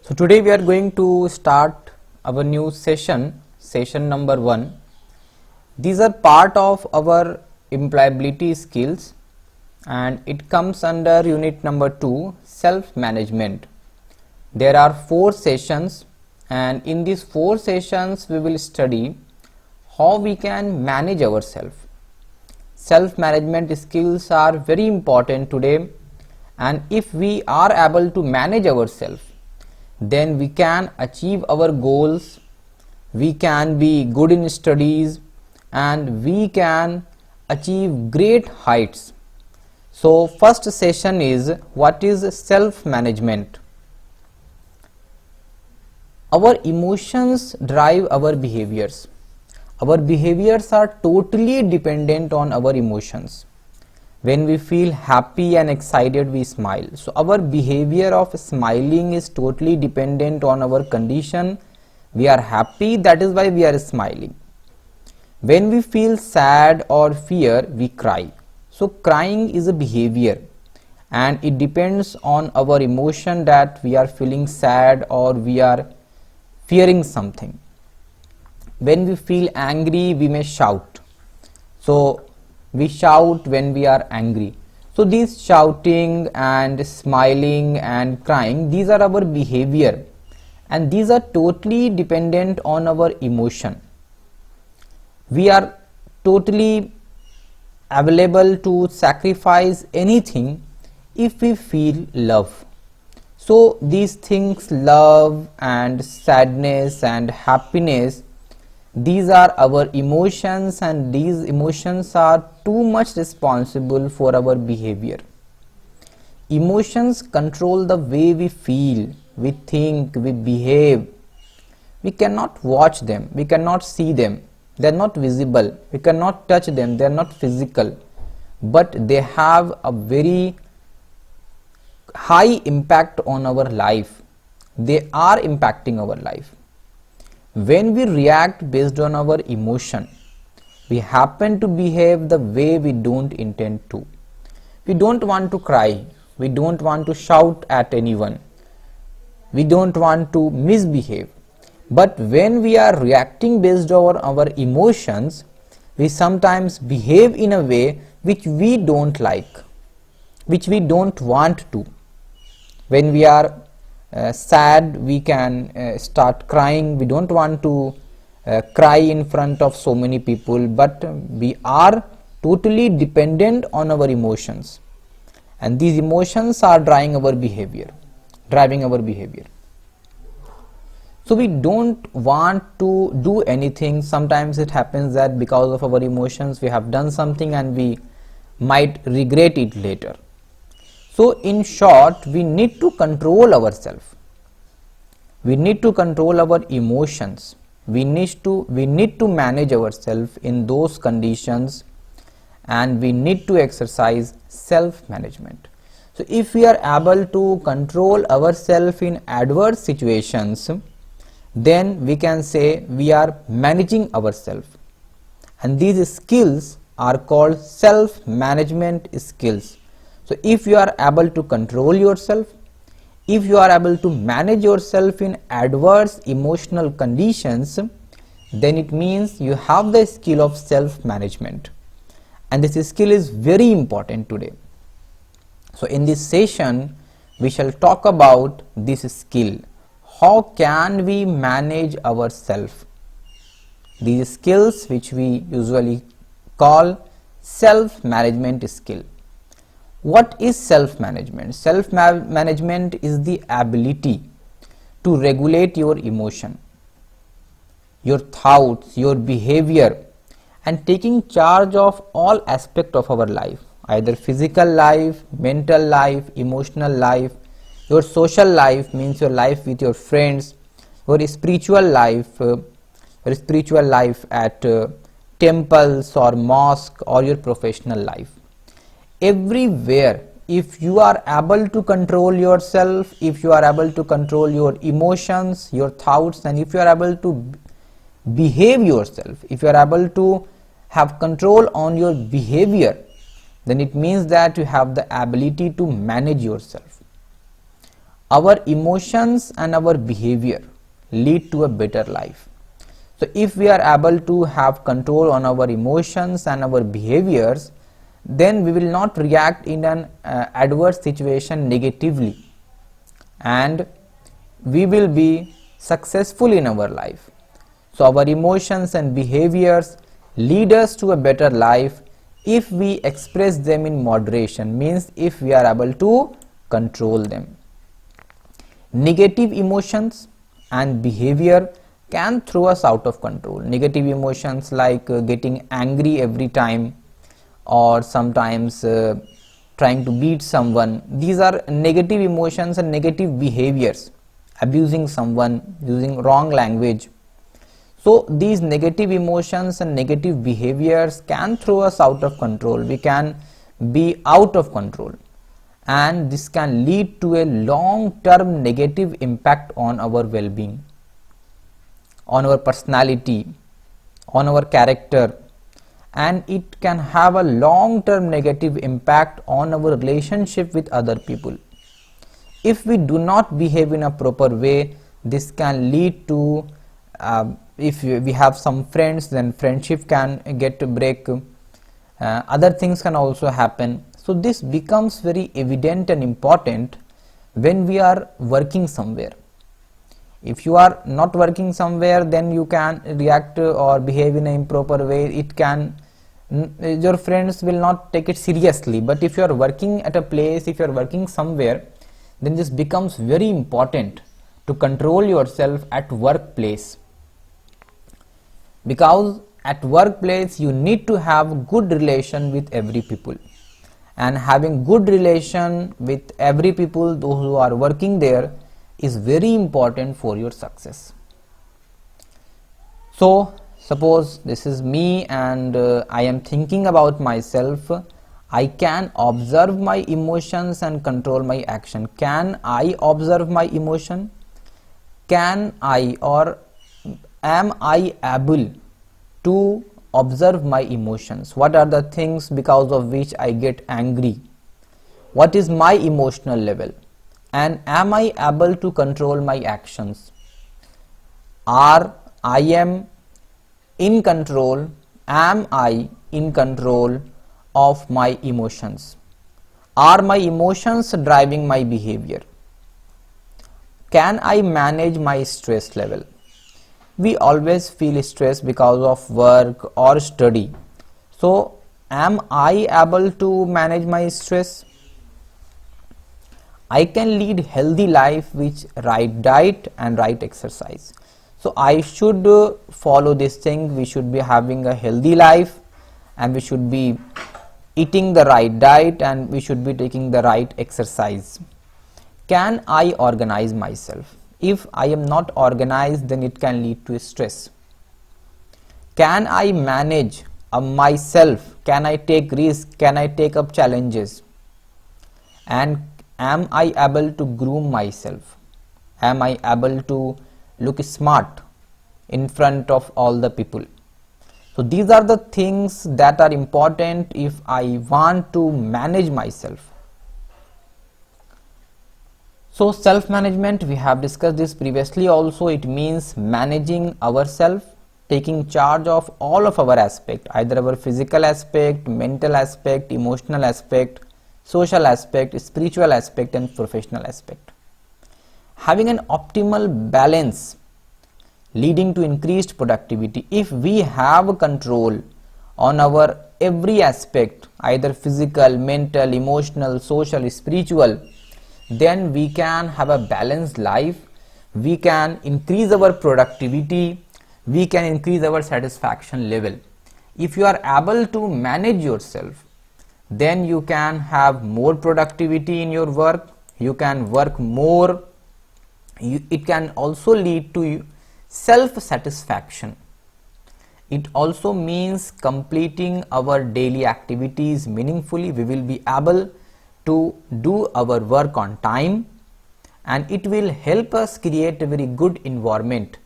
So today we are going to start our new session number 1. These are part of our employability skills and it comes under unit number 2, self-management. There are 4 sessions and in these 4 sessions we will study how we can manage ourselves. Self-management skills are very important today, and if we are able to manage ourselves, then we can achieve our goals, we can be good in studies, and we can achieve great heights. So first session is what is self-management. Our emotions drive our behaviors. Our behaviors are totally dependent on our emotions. When we feel happy and excited, we smile. So our behavior of smiling is totally dependent on our condition. We are happy, that is why we are smiling. When we feel sad or fear, we cry. So crying is a behavior and it depends on our emotion that we are feeling sad or we are fearing something. When we feel angry, we may shout. So we shout when we are angry. So these shouting and smiling and crying, these are our behavior and these are totally dependent on our emotion. We are totally available to sacrifice anything if we feel love. So these things, love and sadness and happiness, these are our emotions and these emotions are too much responsible for our behavior. Emotions control the way we feel, we think, we behave. We cannot watch them, we cannot see them, they are not visible, we cannot touch them, they are not physical, but they have a very high impact on our life. They are impacting our life. When we react based on our emotion, we happen to behave the way we don't intend to. We don't want to cry, we don't want to shout at anyone, we don't want to misbehave. But when we are reacting based on our emotions, we sometimes behave in a way which we don't like, which we don't want to. When we are sad, we can start crying. We don't want to cry in front of so many people, but we are totally dependent on our emotions and these emotions are driving our behavior. So we don't want to do anything. Sometimes it happens that because of our emotions we have done something and we might regret it later. So in short, we need to control ourselves. We need to control our emotions. We need to manage ourselves in those conditions and we need to exercise self-management. So if we are able to control ourselves in adverse situations, then we can say we are managing ourselves. And these skills are called self-management skills. So if you are able to control yourself, if you are able to manage yourself in adverse emotional conditions, then it means you have the skill of self-management. And this skill is very important today. So in this session, we shall talk about this skill. How can we manage ourselves? These skills which we usually call self-management skill. What is self-management? Self-management is the ability to regulate your emotion, your thoughts, your behavior, and taking charge of all aspects of our life, either physical life, mental life, emotional life. Your social life means your life with your friends, your spiritual life at temples or mosque, or your professional life. Everywhere, if you are able to control yourself, if you are able to control your emotions, your thoughts, and if you are able to behave yourself, if you are able to have control on your behavior, then it means that you have the ability to manage yourself. our emotions and our behavior lead to a better life. So if we are able to have control on our emotions and our behaviors, then we will not react in an adverse situation negatively, and we will be successful in our life. So our emotions and behaviors lead us to a better life if we express them in moderation, means if we are able to control them. Negative emotions and behavior can throw us out of control. Negative emotions like getting angry every time, or sometimes trying to beat someone. These are negative emotions and negative behaviors. Abusing someone, using wrong language. So these negative emotions and negative behaviors can throw us out of control. We can be out of control, and this can lead to a long-term negative impact on our well-being, on our personality, on our character, and it can have a long-term negative impact on our relationship with other people. If we do not behave in a proper way, this can lead to if we have some friends, then friendship can get to break, other things can also happen. So this becomes very evident and important when we are working somewhere. If you are not working somewhere, then you can react or behave in an improper way. It can, your friends will not take it seriously. But if you are working at a place, if you are working somewhere, then this becomes very important to control yourself at workplace. Because at workplace you need to have good relation with every people, and having good relation with every people, those who are working there, is very important for your success. So suppose this is me, and I am thinking about myself. I can observe my emotions and control my action. Can I observe my emotion? Can I, or am I able to observe my emotions? What are the things because of which I get angry? What is my emotional level? And am I able to control my actions? Or I am in control? Am I in control of my emotions? Are my emotions driving my behavior? Can I manage my stress level? We always feel stress because of work or study. So am I able to manage my stress? I can lead healthy life with right diet and right exercise. So I should follow this thing. We should be having a healthy life, and we should be eating the right diet, and we should be taking the right exercise. Can I organize myself? If I am not organized, then it can lead to stress. Can I manage myself? Can I take risks? Can I take up challenges? And am I able to groom myself? Am I able to look smart in front of all the people? So these are the things that are important if I want to manage myself. So self-management, we have discussed this previously also. It means managing ourselves, taking charge of all of our aspect, either our physical aspect, mental aspect, emotional aspect, social aspect, spiritual aspect, and professional aspect. Having an optimal balance leading to increased productivity. If we have control on our every aspect, either physical, mental, emotional, social, spiritual, then we can have a balanced life. We can increase our productivity. We can increase our satisfaction level. If you are able to manage yourself, then you can have more productivity in your work. You can work more. It can also lead to self-satisfaction. It also means completing our daily activities meaningfully. We will be able to do our work on time, and it will help us create a very good environment.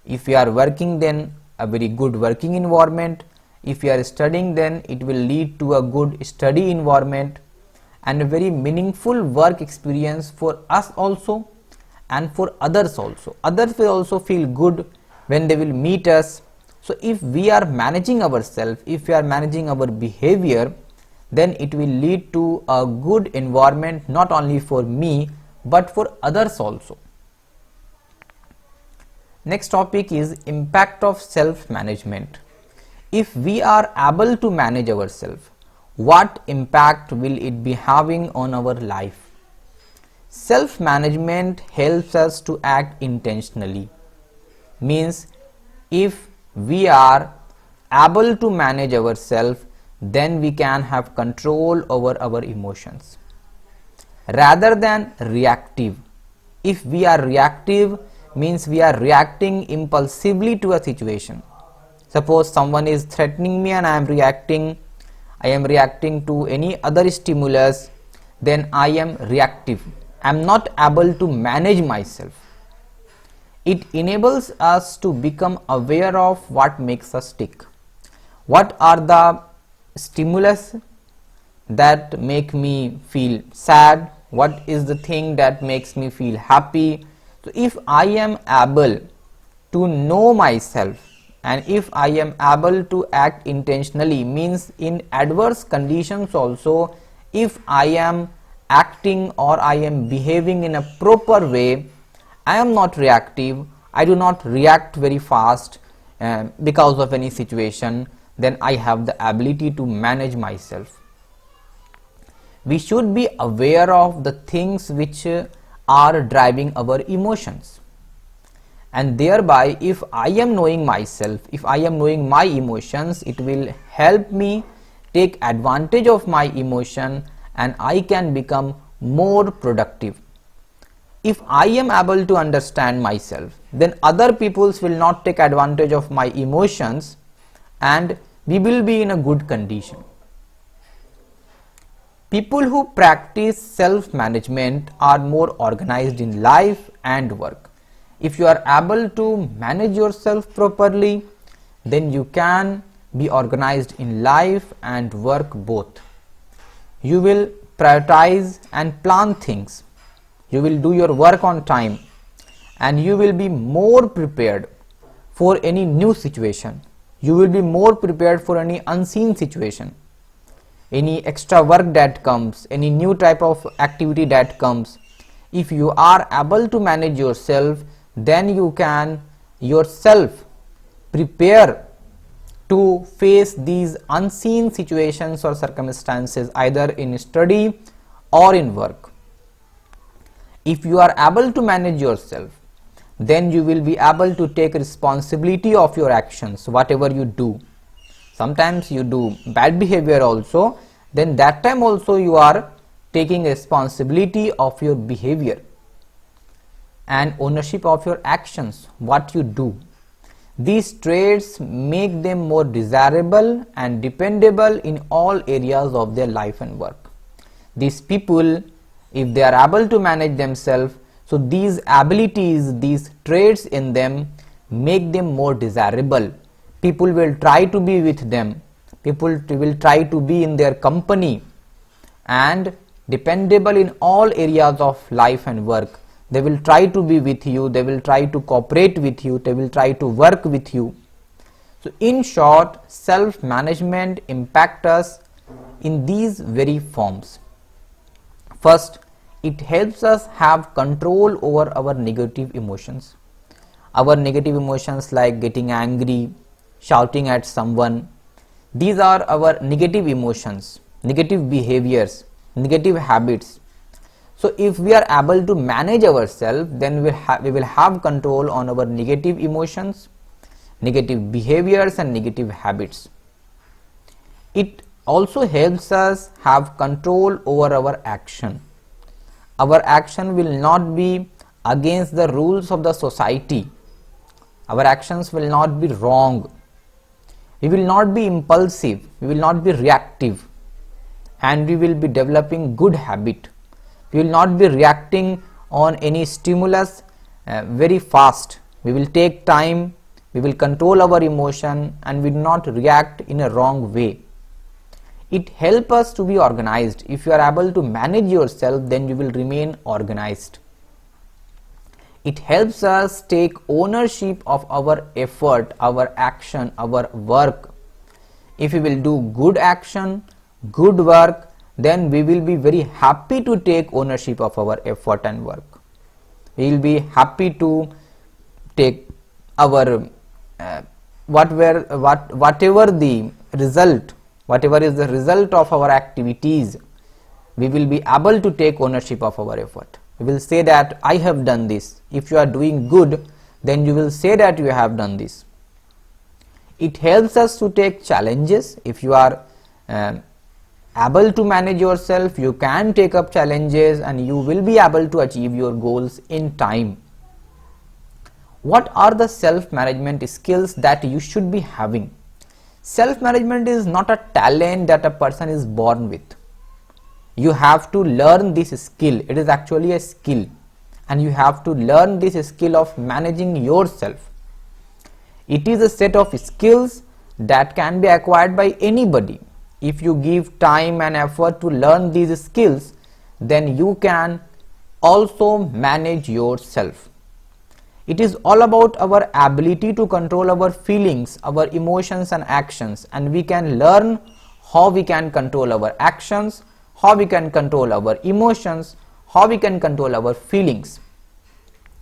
If we are working, then a very good working environment. If we are studying, then it will lead to a good study environment, and a very meaningful work experience for us also and for others also. Others will also feel good when they will meet us. So if we are managing ourselves, if we are managing our behavior, then it will lead to a good environment not only for me but for others also. Next topic is impact of self-management. If we are able to manage ourselves, what impact will it be having on our life? Self-management helps us to act intentionally. Means if we are able to manage ourselves, then we can have control over our emotions rather than reactive. If we are reactive, means we are reacting impulsively to a situation. Suppose someone is threatening me and I am reacting to any other stimulus, then I am reactive. I am not able to manage myself. It enables us to become aware of what makes us tick. What are the stimulus that make me feel sad? What is the thing that makes me feel happy? So if I am able to know myself and if I am able to act intentionally, means in adverse conditions also, if I am acting or I am behaving in a proper way, I am not reactive, I do not react very fast because of any situation, then I have the ability to manage myself. We should be aware of the things which are driving our emotions, and thereby if I am knowing myself, if I am knowing my emotions, it will help me take advantage of my emotion and I can become more productive. If I am able to understand myself, then other peoples will not take advantage of my emotions and we will be in a good condition. People who practice self-management are more organized in life and work. If you are able to manage yourself properly, then you can be organized in life and work both. You will prioritize and plan things. You will do your work on time and you will be more prepared for any new situation. You will be more prepared for any unseen situation. Any extra work that comes, any new type of activity that comes, if you are able to manage yourself, then you can yourself prepare to face these unseen situations or circumstances either in study or in work. If you are able to manage yourself, then you will be able to take responsibility of your actions, whatever you do. Sometimes you do bad behavior also, then that time also you are taking responsibility of your behavior and ownership of your actions, what you do. These traits make them more desirable and dependable in all areas of their life and work. These people, if they are able to manage themselves, so these abilities, these traits in them make them more desirable. People will try to be with them. People will try to be in their company, and dependable in all areas of life and work. They will try to be with you, they will try to cooperate with you, they will try to work with you. So in short, self-management impacts us in these very forms. First, it helps us have control over our negative emotions. Our negative emotions like getting angry, shouting at someone, these are our negative emotions, negative behaviors, negative habits. So if we are able to manage ourselves, then we will have control on our negative emotions, negative behaviors and negative habits. It also helps us have control over our action. Our action will not be against the rules of the society. Our actions will not be wrong. We will not be impulsive, we will not be reactive, and we will be developing good habit. We will not be reacting on any stimulus very fast. We will take time, we will control our emotion, and we will not react in a wrong way. It helps us to be organized. If you are able to manage yourself, then you will remain organized. It helps us take ownership of our effort, our action, our work. If we will do good action, good work, then we will be very happy to take ownership of our effort and work. We will be happy to take our whatever the result, whatever is the result of our activities, we will be able to take ownership of our effort. We will say that I have done this. If you are doing good, then you will say that you have done this. It helps us to take challenges. If you are able to manage yourself, you can take up challenges and you will be able to achieve your goals in time. What are the self-management skills that you should be having? Self-management is not a talent that a person is born with. You have to learn this skill. It is actually a skill, and you have to learn this skill of managing yourself. It is a set of skills that can be acquired by anybody. If you give time and effort to learn these skills, then you can also manage yourself. It is all about our ability to control our feelings, our emotions and actions, and we can learn how we can control our actions, how we can control our emotions, how we can control our feelings,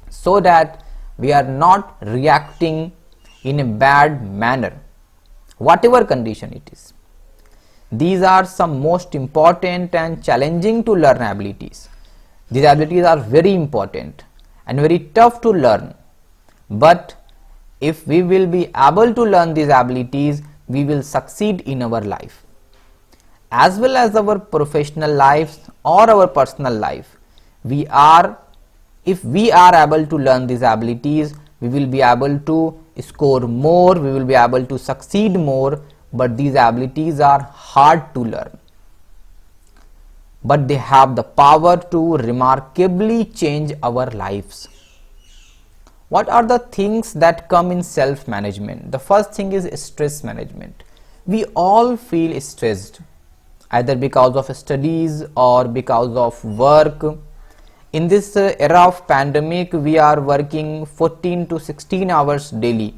so that we are not reacting in a bad manner, whatever condition it is. These are some most important and challenging to learn abilities. These abilities are very important and very tough to learn, but if we will be able to learn these abilities, we will succeed in our life as well as our professional lives or our personal life. If we are able to learn these abilities, we will be able to score more, we will be able to succeed more, but these abilities are hard to learn. But they have the power to remarkably change our lives. What are the things that come in self-management? The first thing is stress management. We all feel stressed, either because of studies or because of work. In this era of pandemic, we are working 14 to 16 hours daily,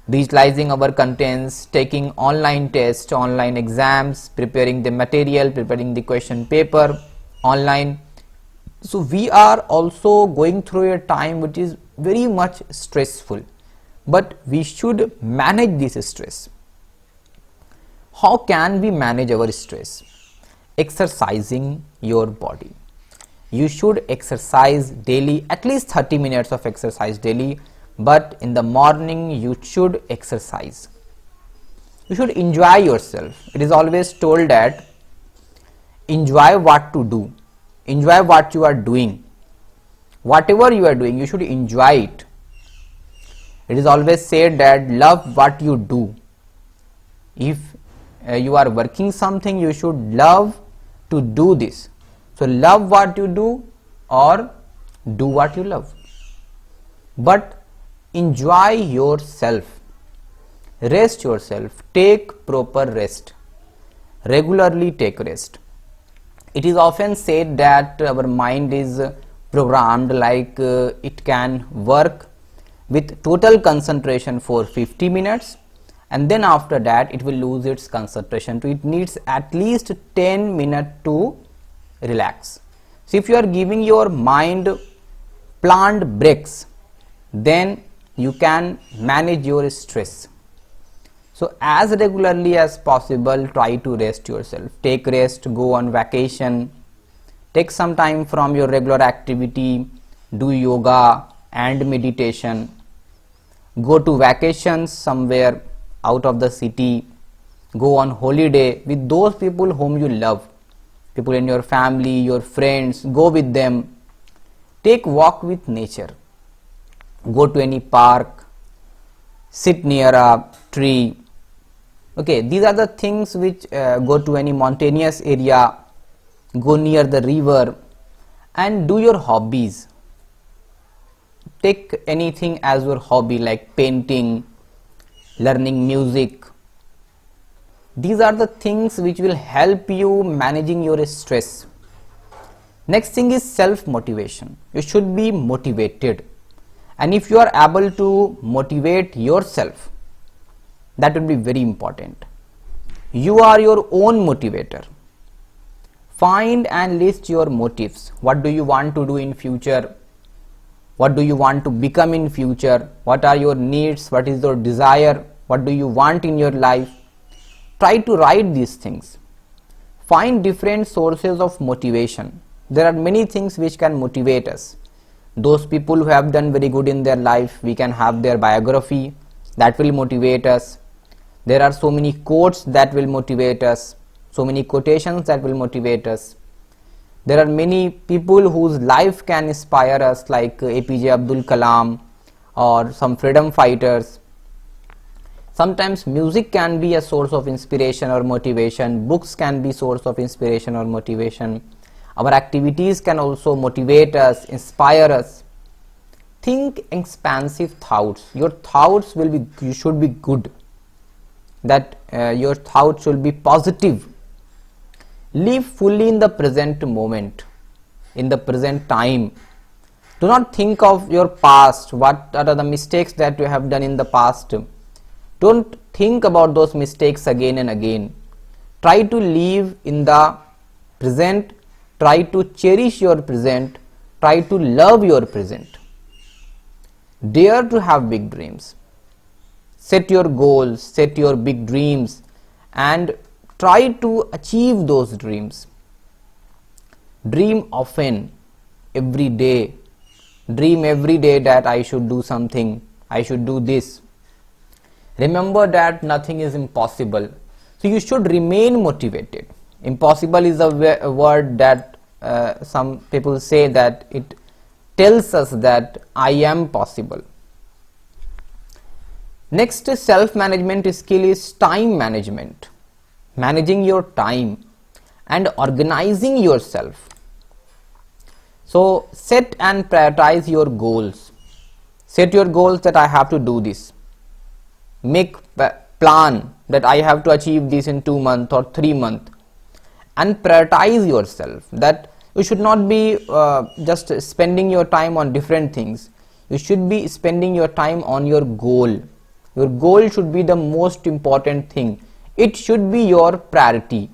digitalizing our contents, taking online tests, online exams, preparing the material, preparing the question paper online. So we are also going through a time which is very much stressful, but we should manage this stress. How can we manage our stress? Exercising your body. You should exercise daily, at least 30 minutes of exercise daily, but in the morning you should exercise. You should enjoy yourself. It is always told that enjoy what to do, enjoy what you are doing. Whatever you are doing, you should enjoy it. It is always said that love what you do. If you are working something, you should love to do this. So love what you do or do what you love, but enjoy yourself, rest yourself, take proper rest, regularly take rest. It is often said that our mind is programmed like it can work with total concentration for 50 minutes, and then after that it will lose its concentration. So it needs at least 10 minutes to relax. So if you are giving your mind planned breaks, then you can manage your stress. So as regularly as possible, try to rest yourself. Take rest, go on vacation, take some time from your regular activity, do yoga and meditation, go to vacations somewhere out of the city, go on holiday with those people whom you love, people in your family, your friends, go with them, take walk with nature, go to any park, sit near a tree. Okay, these are the things which go to any mountainous area, go near the river and do your hobbies. Take anything as your hobby like painting, learning music. These are the things which will help you managing your stress. Next thing is self motivation. You should be motivated, and if you are able to motivate yourself, that will be very important. You are your own motivator. Find and list your motives. What do you want to do in future? What do you want to become in future? What are your needs? What is your desire? What do you want in your life? Try to write these things. Find different sources of motivation. There are many things which can motivate us. Those people who have done very good in their life, we can have their biography, that will motivate us. There are so many quotes that will motivate us, so many quotations that will motivate us. There are many people whose life can inspire us, like APJ Abdul Kalam or some freedom fighters. Sometimes music can be a source of inspiration or motivation. Books can be source of inspiration or motivation. Our activities can also motivate us, inspire us. Think expansive thoughts. Your thoughts will be, you should be good. That your thoughts should be positive. Live fully in the present moment, in the present time. Do not think of your past, what are the mistakes that you have done in the past. Don't think about those mistakes again and again. Try to live in the present, try to cherish your present, try to love your present. Dare to have big dreams. Set your goals, set your big dreams, and try to achieve those dreams. Dream often, every day. Dream every day that I should do something, I should do this. Remember that nothing is impossible. So you should remain motivated. Impossible is a word that some people say that it tells us that I am possible. Next self-management skill is time management. Managing your time and organizing yourself. So set and prioritize your goals. Set your goals that I have to do this. Make plan that I have to achieve this in 2 months or 3 months, and prioritize yourself, that you should not be just spending your time on different things. You should be spending your time on your goal. Your goal should be the most important thing. It should be your priority.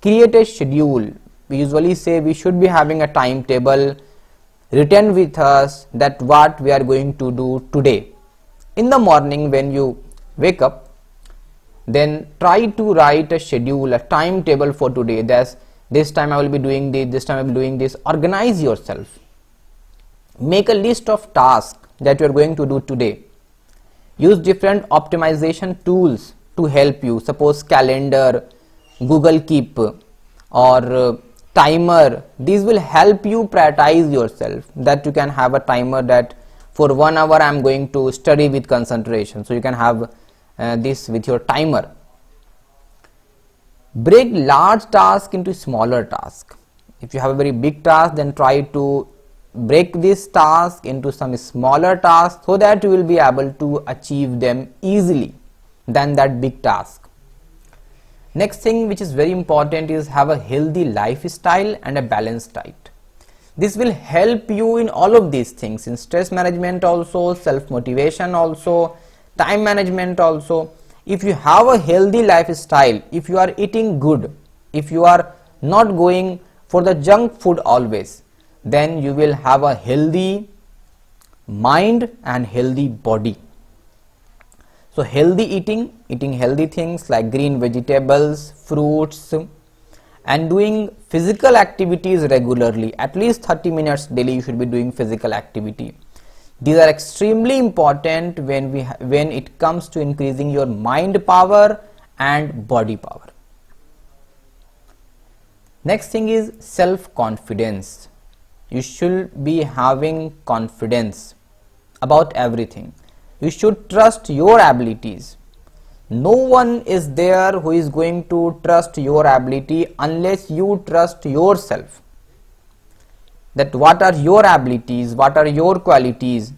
Create a schedule. We usually say we should be having a timetable written with us, that what we are going to do today. In the morning when you wake up, then try to write a schedule, a timetable for today. That's this time I will be doing this time I will be doing this. Organize yourself. Make a list of tasks that you are going to do today. Use different optimization tools to help you. Suppose calendar, Google Keep, or timer. These will help you prioritize yourself, that you can have a timer that for 1 hour I am going to study with concentration. So you can have this with your timer. Break large tasks into smaller tasks. If you have a very big task, then try to break this task into some smaller tasks, so that you will be able to achieve them easily than that big task. Next thing which is very important is have a healthy lifestyle and a balanced diet. This will help you in all of these things, in stress management also, self motivation also, time management also. If you have a healthy lifestyle, if you are eating good, if you are not going for the junk food always, then you will have a healthy mind and healthy body. So healthy eating healthy things like green vegetables, fruits, and doing physical activities regularly. At least 30 minutes daily you should be doing physical activity. These are extremely important when it comes to increasing your mind power and body power. Next thing is self-confidence. You should be having confidence about everything. You should trust your abilities. No one is there who is going to trust your ability unless you trust yourself. That what are your abilities, what are your qualities,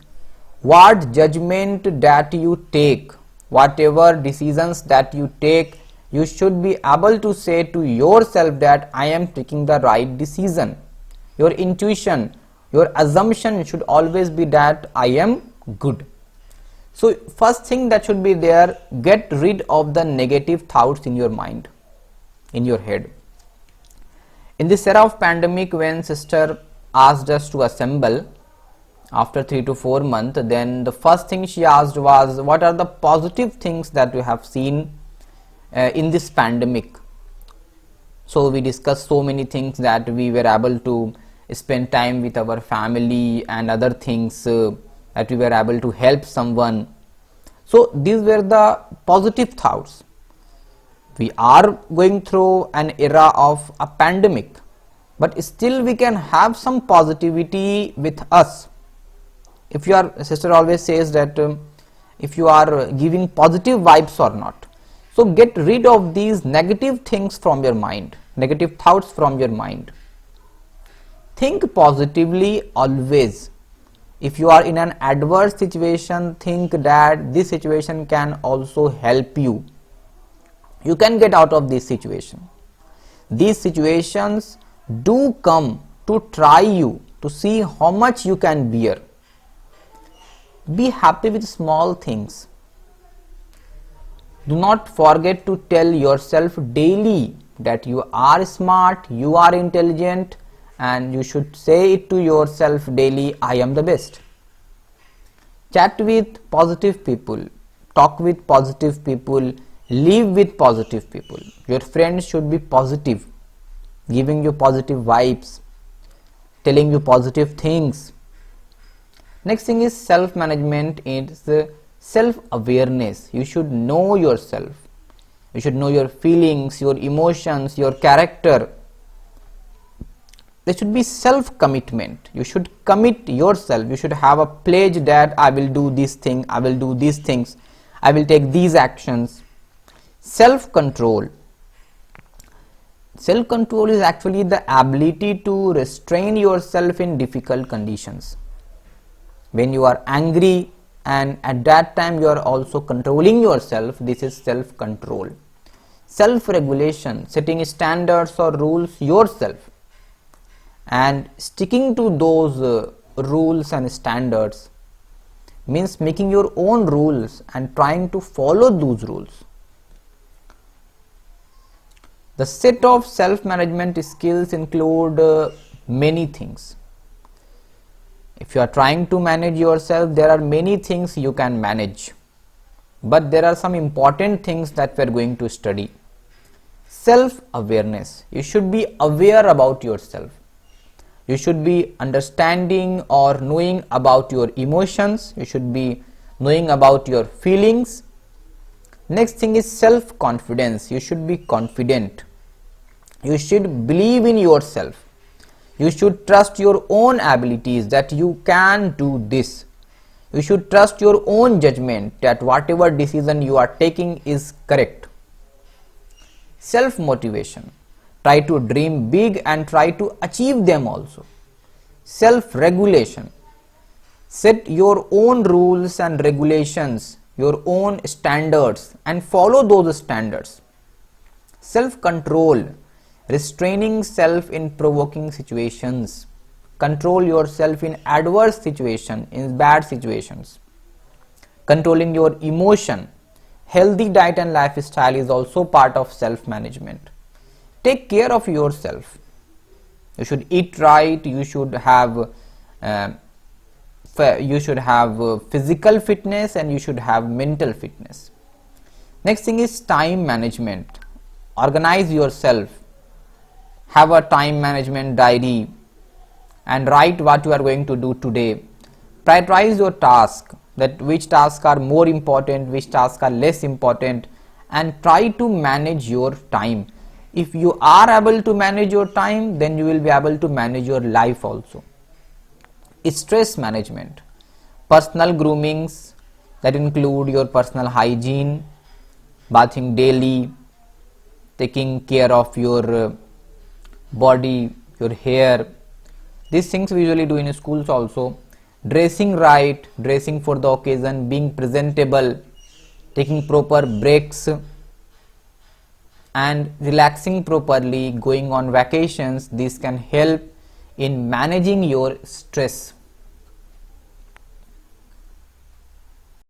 what judgment that you take, whatever decisions that you take, you should be able to say to yourself that I am taking the right decision. Your intuition, your assumption should always be that I am good. So first thing that should be there, get rid of the negative thoughts in your mind, in your head. In this era of pandemic, when sister asked us to assemble after 3 to 4 months, then the first thing she asked was, what are the positive things that you have seen in this pandemic? So we discussed so many things, that we were able to spend time with our family and other things, that we were able to help someone. So these were the positive thoughts. We are going through an era of a pandemic, but still we can have some positivity with us. If you are, sister always says that if you are giving positive vibes or not. So get rid of these negative things from your mind, negative thoughts from your mind. Think positively always. If you are in an adverse situation, think that this situation can also help you. You can get out of this situation. These situations do come to try you, to see how much you can bear. Be happy with small things. Do not forget to tell yourself daily that you are smart, you are intelligent, and you should say it to yourself daily, I am the best. Chat with positive people, talk with positive people, live with positive people. Your friends should be positive, giving you positive vibes, telling you positive things. Next thing is self-management. It's self-awareness. You should know yourself. You should know your feelings, your emotions, your character. There should be self-commitment. You should commit yourself. You should have a pledge that I will do this thing, I will do these things, I will take these actions. Self-control. Self-control is actually the ability to restrain yourself in difficult conditions. When you are angry and at that time you are also controlling yourself, this is self-control. Self-regulation, setting standards or rules yourself and sticking to those rules and standards means making your own rules and trying to follow those rules. The set of self-management skills include many things. If you are trying to manage yourself, there are many things you can manage, but there are some important things that we are going to study. Self-awareness. You should be aware about yourself. You should be understanding or knowing about your emotions. You should be knowing about your feelings. Next thing is self-confidence. You should be confident. You should believe in yourself. You should trust your own abilities that you can do this. You should trust your own judgment that whatever decision you are taking is correct. Self-motivation. Try to dream big and try to achieve them also. Self-regulation. Set your own rules and regulations, your own standards, and follow those standards. Self-control. Restraining self in provoking situations. Control yourself in adverse situations, in bad situations. Controlling your emotion. Healthy diet and lifestyle is also part of self-management. Take care of yourself. You should eat right. You should have physical fitness and you should have mental fitness. Next thing is time management. Organize yourself. Have a time management diary and write what you are going to do today. Prioritize your task, that which tasks are more important, which tasks are less important, and try to manage your time. If you are able to manage your time, then you will be able to manage your life also. Stress management. Personal groomings, that include your personal hygiene, bathing daily, taking care of your body, your hair. These things we usually do in schools also. Dressing right, dressing for the occasion, being presentable, taking proper breaks. and relaxing properly, going on vacations, this can help in managing your stress.